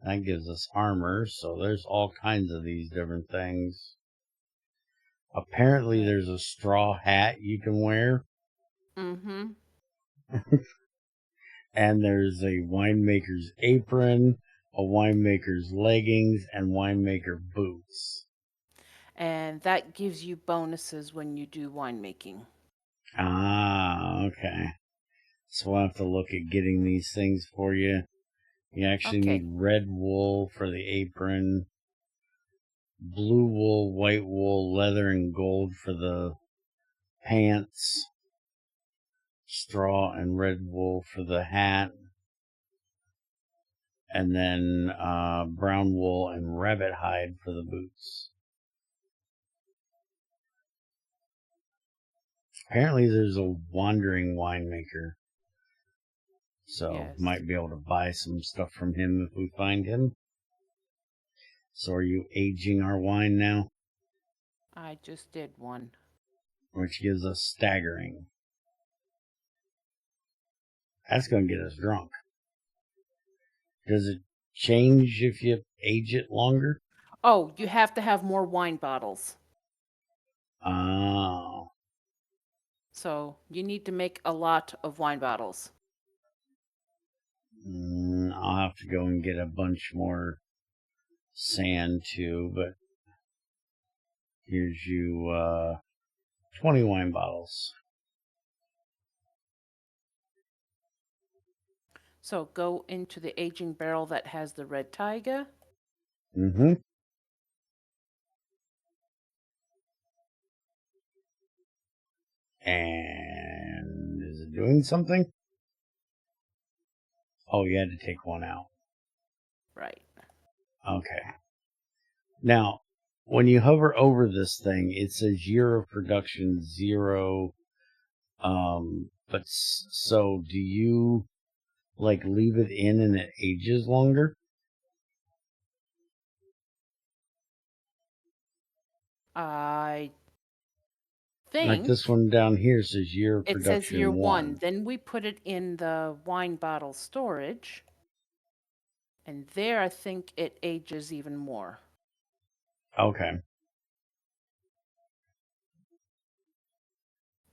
That gives us armor. So there's all kinds of these different things. Apparently there's a straw hat you can wear. Mm-hmm. And there's a winemaker's apron, a winemaker's leggings, and winemaker boots. And that gives you bonuses when you do winemaking. Ah, okay. So we'll have to look at getting these things for you. You actually need red wool for the apron, blue wool, white wool, leather, and gold for the pants, straw and red wool for the hat, and then brown wool and rabbit hide for the boots. Apparently there's a wandering winemaker, so Yes. might be able to buy some stuff from him if we find him. So are you aging our wine now? I just did one. Which gives us staggering. That's going to get us drunk. Does it change if you age it longer? Oh, you have to have more wine bottles. Oh. So you need to make a lot of wine bottles. I'll have to go and get a bunch more sand too, but here's you 20 wine bottles. So go into the aging barrel that has the red taiga. Mm-hmm. And is it doing something? Oh, you had to take one out. Right. Okay. Now, when you hover over this thing, it says year of production 0. But so do you like leave it in and it ages longer? I think Like this one down here says year of it production says year 1. 1. Then we put it in the wine bottle storage. And there I think it ages even more. Okay.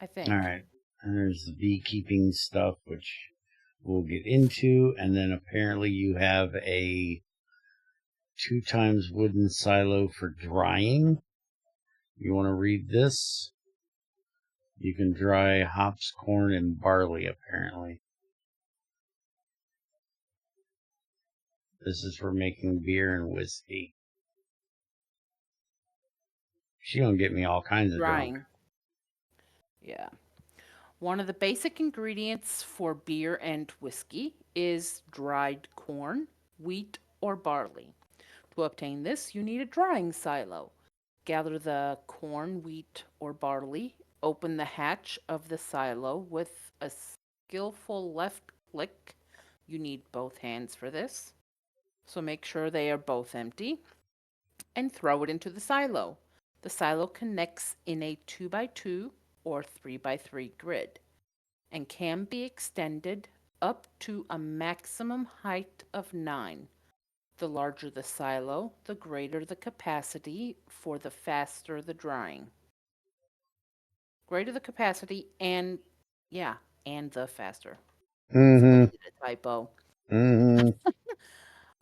I think. All right. And there's the beekeeping stuff, which we'll get into. And then apparently you have a 2 times wooden silo for drying. You want to read this? You can dry hops, corn, and barley, apparently. This is for making beer and whiskey. She gonna get me all kinds of Drying. drunk. Yeah. One of the basic ingredients for beer and whiskey is dried corn, wheat, or barley. To obtain this, you need a drying silo. Gather the corn, wheat, or barley. Open the hatch of the silo with a skillful left click. You need both hands for this. So make sure they are both empty and throw it into the silo. The silo connects in a 2x2 or 3x3 grid and can be extended up to a maximum height of 9. The larger the silo, the greater the capacity for the faster the drying. Greater the capacity and the faster. Somebody did a typo.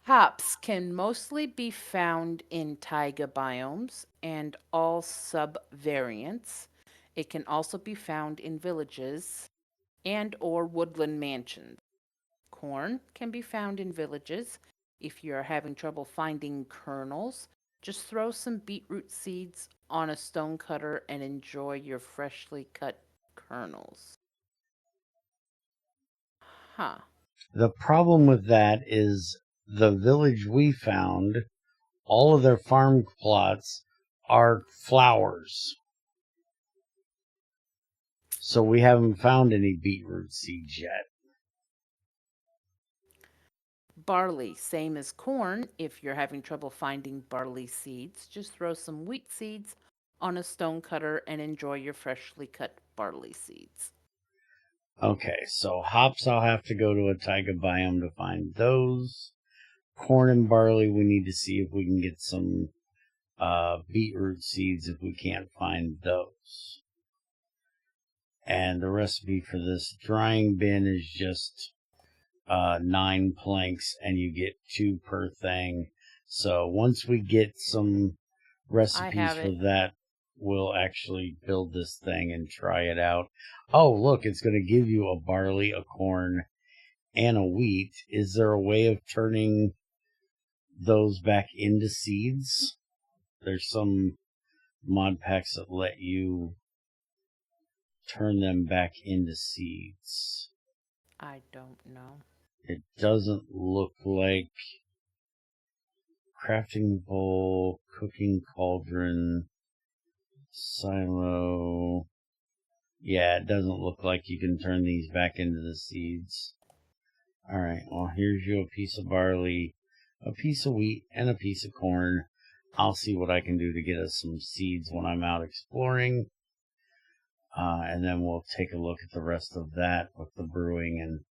Hops can mostly be found in taiga biomes and all subvariants. It can also be found in villages and or woodland mansions. Corn can be found in villages. If you're having trouble finding kernels, just throw some beetroot seeds on a stone cutter and enjoy your freshly cut kernels. Huh. The problem with that is the village we found, all of their farm plots are flowers. So we haven't found any beetroot seeds yet. Barley, same as corn. If you're having trouble finding barley seeds, just throw some wheat seeds on a stone cutter and enjoy your freshly cut barley seeds. Okay, so hops, I'll have to go to a taiga biome to find those. Corn and barley, we need to see if we can get some beetroot seeds if we can't find those. And the recipe for this drying bin is just 9 planks, and you get 2 per thing. So once we get some recipes for that, we'll actually build this thing and try it out. Oh, look, it's going to give you a barley, a corn, and a wheat. Is there a way of turning those back into seeds? There's some mod packs that let you turn them back into seeds? I don't know. It doesn't look like crafting bowl, cooking cauldron, silo. Yeah, it doesn't look like you can turn these back into the seeds. Alright, well, here's you a piece of barley, a piece of wheat, and a piece of corn. I'll see what I can do to get us some seeds when I'm out exploring. And then we'll take a look at the rest of that with the brewing and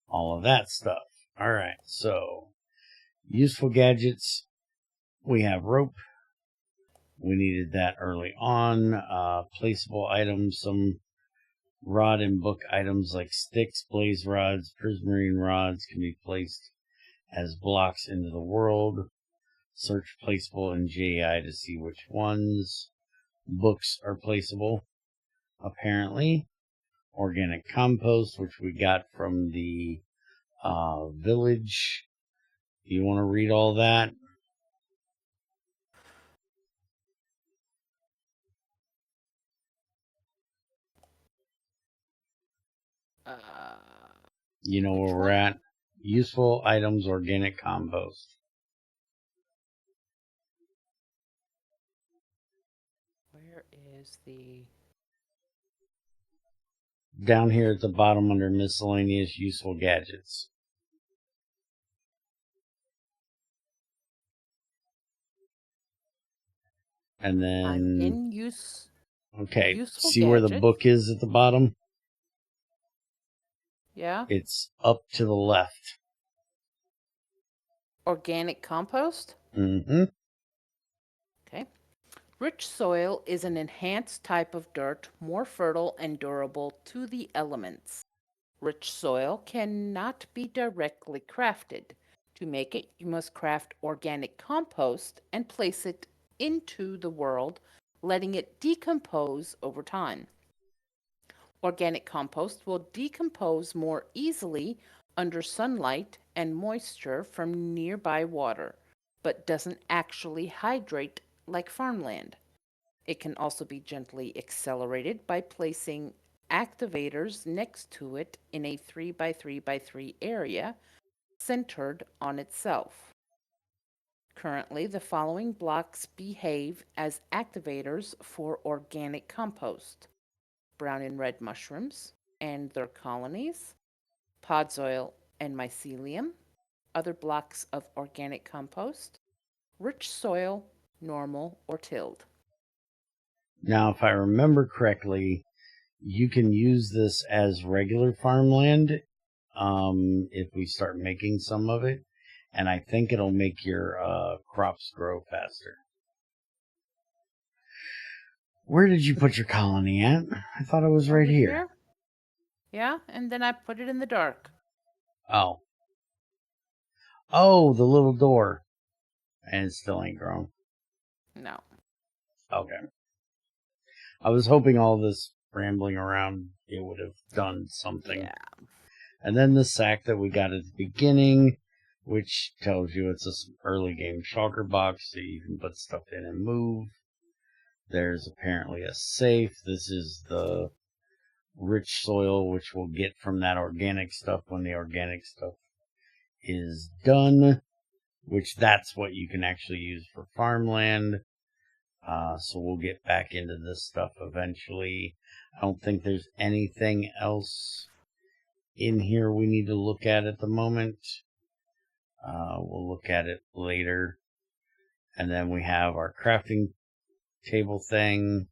all of that stuff. Alright, so useful gadgets. We have rope. We needed that early on. Placeable items, some rod and book items like sticks, blaze rods, prismarine rods can be placed as blocks into the world. Search placeable in JI to see which ones. Books are placeable, apparently. Organic compost, which we got from the village. Do you want to read all that? You know where we're at? Useful items, organic compost. Where is the... Down here at the bottom under miscellaneous useful gadgets. And then... I'm in use... Okay, useful see where the gadgets. book is at the bottom? Yeah. It's up to the left. Organic compost? Mm-hmm. Okay. Rich soil is an enhanced type of dirt, more fertile and durable to the elements. Rich soil cannot be directly crafted. To make it, you must craft organic compost and place it into the world, letting it decompose over time. Organic compost will decompose more easily under sunlight and moisture from nearby water, but doesn't actually hydrate like farmland. It can also be gently accelerated by placing activators next to it in a 3x3x3 area centered on itself. Currently, the following blocks behave as activators for organic compost: brown and red mushrooms and their colonies, podzol and mycelium, other blocks of organic compost, rich soil, normal or tilled. Now, if I remember correctly, you can use this as regular farmland if we start making some of it. And I think it'll make your crops grow faster. Where did you put your colony at? I thought it was right Over here. Yeah, and then I put it in the dark. Oh. Oh, the little door. And it still ain't grown. No. Okay. I was hoping all this rambling around, it would have done something. Yeah. And then the sack that we got at the beginning, which tells you it's an early game shulker box, so you can put stuff in and move. There's apparently a safe. This is the rich soil, which we'll get from that organic stuff when the organic stuff is done, which that's what you can actually use for farmland. So we'll get back into this stuff eventually. I don't think there's anything else in here we need to look at the moment. We'll look at it later. And then we have our crafting table thing.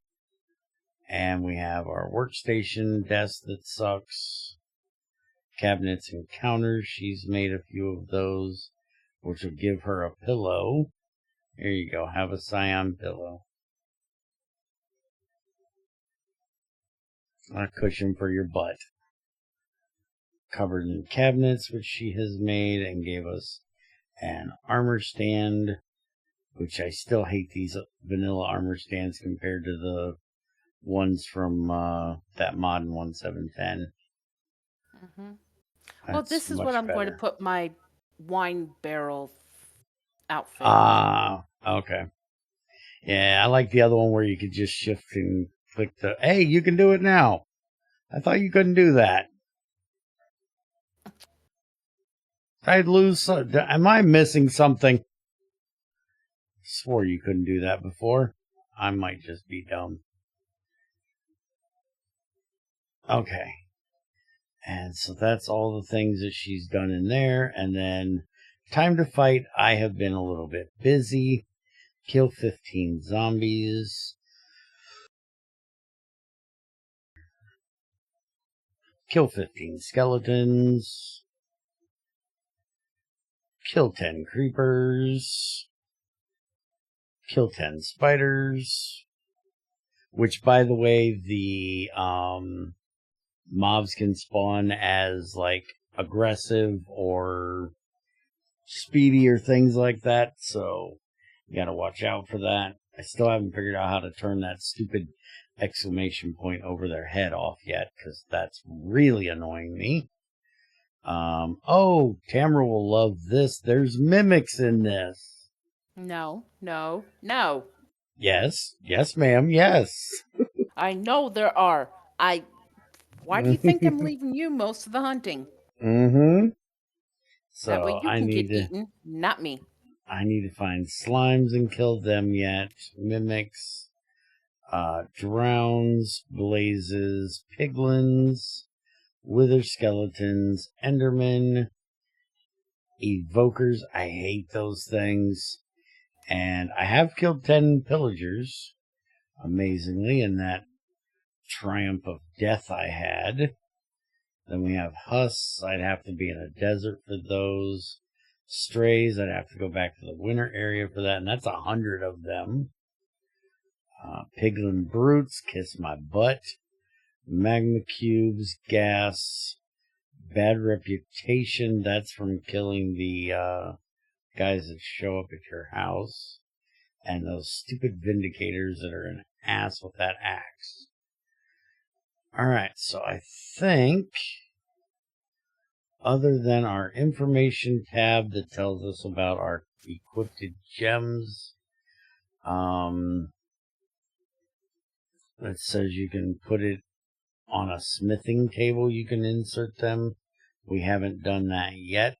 And we have our workstation desk that sucks. Cabinets and counters. She's made a few of those, which will give her a pillow. There you go. Have a Scion pillow. A cushion for your butt. Covered in cabinets, which she has made, and gave us an armor stand, which I still hate these vanilla armor stands compared to the ones from that mod in 1.7.10. Mm-hmm. Well, this is what I'm going to put my wine barrel outfit. Okay. Yeah, I like the other one where you could just shift and click the, hey, you can do it now. I thought you couldn't do that. I'd lose. Am I missing something? Swore you couldn't do that before. I might just be dumb. Okay. And so that's all the things that she's done in there. And then time to fight. I have been a little bit busy. Kill 15 zombies. Kill 15 skeletons. Kill 10 creepers. Kill 10 spiders. Which, by the way, the mobs can spawn as, like, aggressive or speedy or things like that. So, you gotta watch out for that. I still haven't figured out how to turn that stupid exclamation point over their head off yet, because that's really annoying me. Oh, Tamara will love this. There's mimics in this. No. Yes, ma'am, yes. I know there are. Why do you think I'm leaving you most of the hunting? Mm-hmm. So That way you can get eaten, not me. I need to find slimes and kill them yet. Mimics, drowns, blazes, piglins, wither skeletons, endermen, evokers. I hate those things. And I have killed 10 pillagers, amazingly, in that triumph of death I had. Then we have husks. I'd have to be in a desert for those. Strays, I'd have to go back to the winter area for that, and that's 100 of them. Piglin brutes, kiss my butt. Magma cubes, gas, bad reputation. That's from killing the guys that show up at your house. And those stupid vindicators that are an ass with that axe. Alright, so I think, other than our information tab that tells us about our equipped gems, that says you can put it on a smithing table, you can insert them. We haven't done that yet.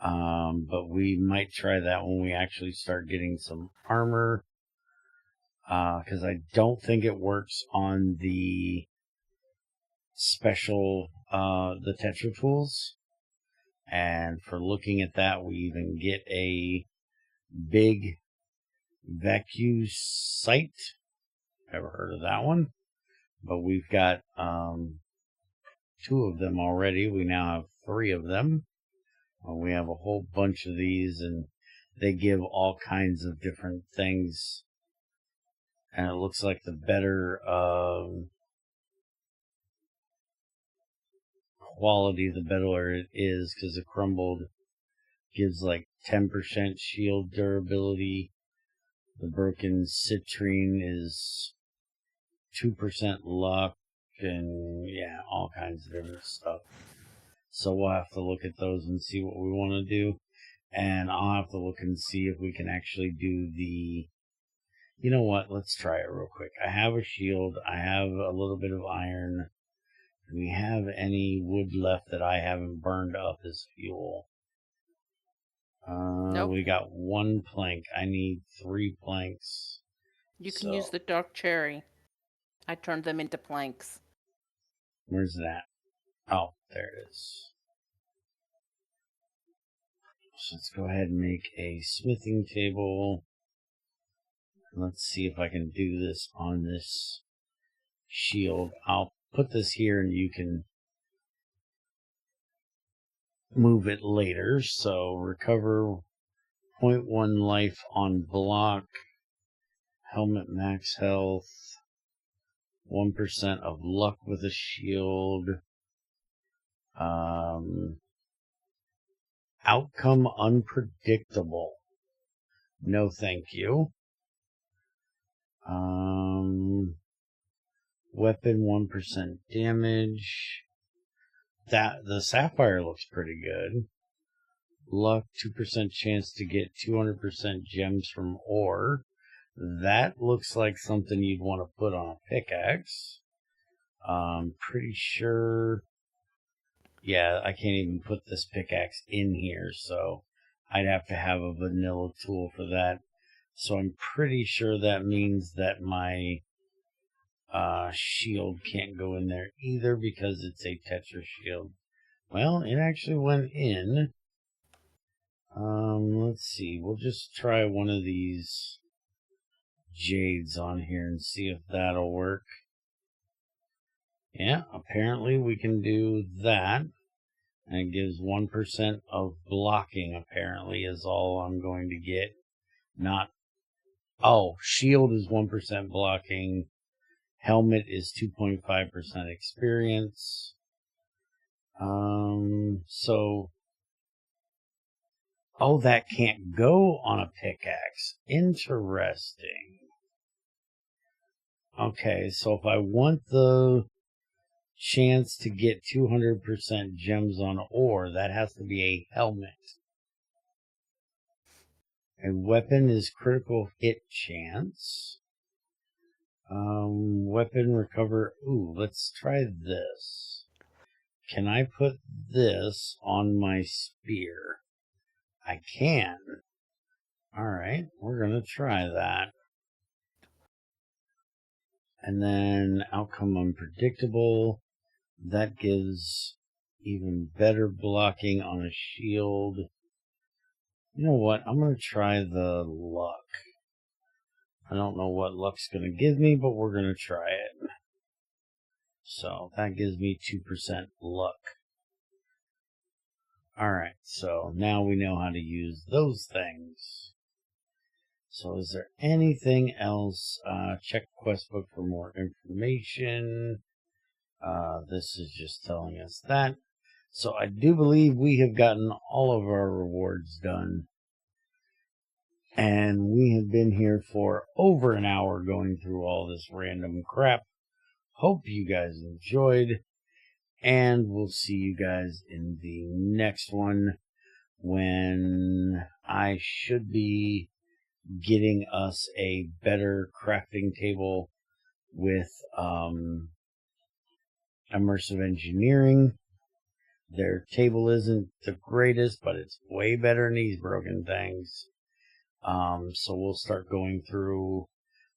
But we might try that when we actually start getting some armor. Because I don't think it works on the special, the Tetra tools. And for looking at that, we even get a big vacuum sight. Never heard of that one. But we've got 2 of them already. We now have 3 of them. We have a whole bunch of these, and they give all kinds of different things. And it looks like the better quality, the better it is, because the crumbled gives like 10% shield durability. The broken citrine is 2% luck, and yeah, all kinds of different stuff. So we'll have to look at those and see what we want to do. And I'll have to look and see if we can actually do the... You know what? Let's try it real quick. I have a shield. I have a little bit of iron. Do we have any wood left that I haven't burned up as fuel? Nope. We got 1 plank. I need 3 planks. You can use the dark cherry. I turned them into planks. Where's that? Oh, there it is. So let's go ahead and make a smithing table. Let's see if I can do this on this shield. I'll put this here and you can move it later. So recover 0.1 life on block. Helmet max health. 1% of luck with a shield. Outcome unpredictable. No thank you. Weapon 1% damage. The sapphire looks pretty good. Luck 2% chance to get 200% gems from ore. That looks like something you'd want to put on a pickaxe. Pretty sure. Yeah, I can't even put this pickaxe in here, so I'd have to have a vanilla tool for that. So I'm pretty sure that means that my shield can't go in there either because it's a Tetra shield. Well, it actually went in. Let's see. We'll just try one of these jades on here and see if that'll work. Yeah, apparently we can do that. And it gives 1% of blocking, apparently, is all I'm going to get. Not. Oh, shield is 1% blocking. Helmet is 2.5% experience. So. Oh, that can't go on a pickaxe. Interesting. Okay, so if I want the chance to get 200% gems on ore, that has to be a helmet. A weapon is critical hit chance. Weapon recover. Ooh, let's try this. Can I put this on my spear? I can. Alright, we're going to try that. And then outcome unpredictable. That gives even better blocking on a shield. You know what? I'm going to try the luck. I don't know what luck's going to give me, but we're going to try it. So that gives me 2% luck. Alright, so now we know how to use those things. So is there anything else? Check quest book for more information. This is just telling us that. So I do believe we have gotten all of our rewards done. And we have been here for over an hour going through all this random crap. Hope you guys enjoyed. And we'll see you guys in the next one when I should be getting us a better crafting table with immersive engineering. Their table isn't the greatest, but it's way better than these broken things. So we'll start going through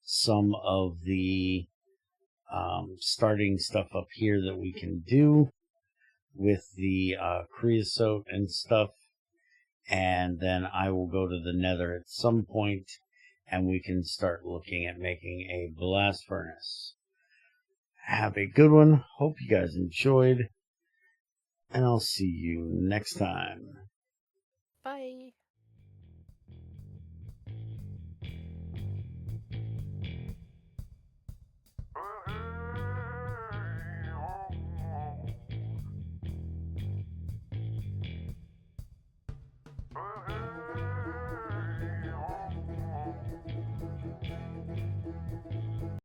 some of the starting stuff up here that we can do with the creosote and stuff. And then I will go to the nether at some point and we can start looking at making a blast furnace. Have a good one. Hope you guys enjoyed. And I'll see you next time. Bye.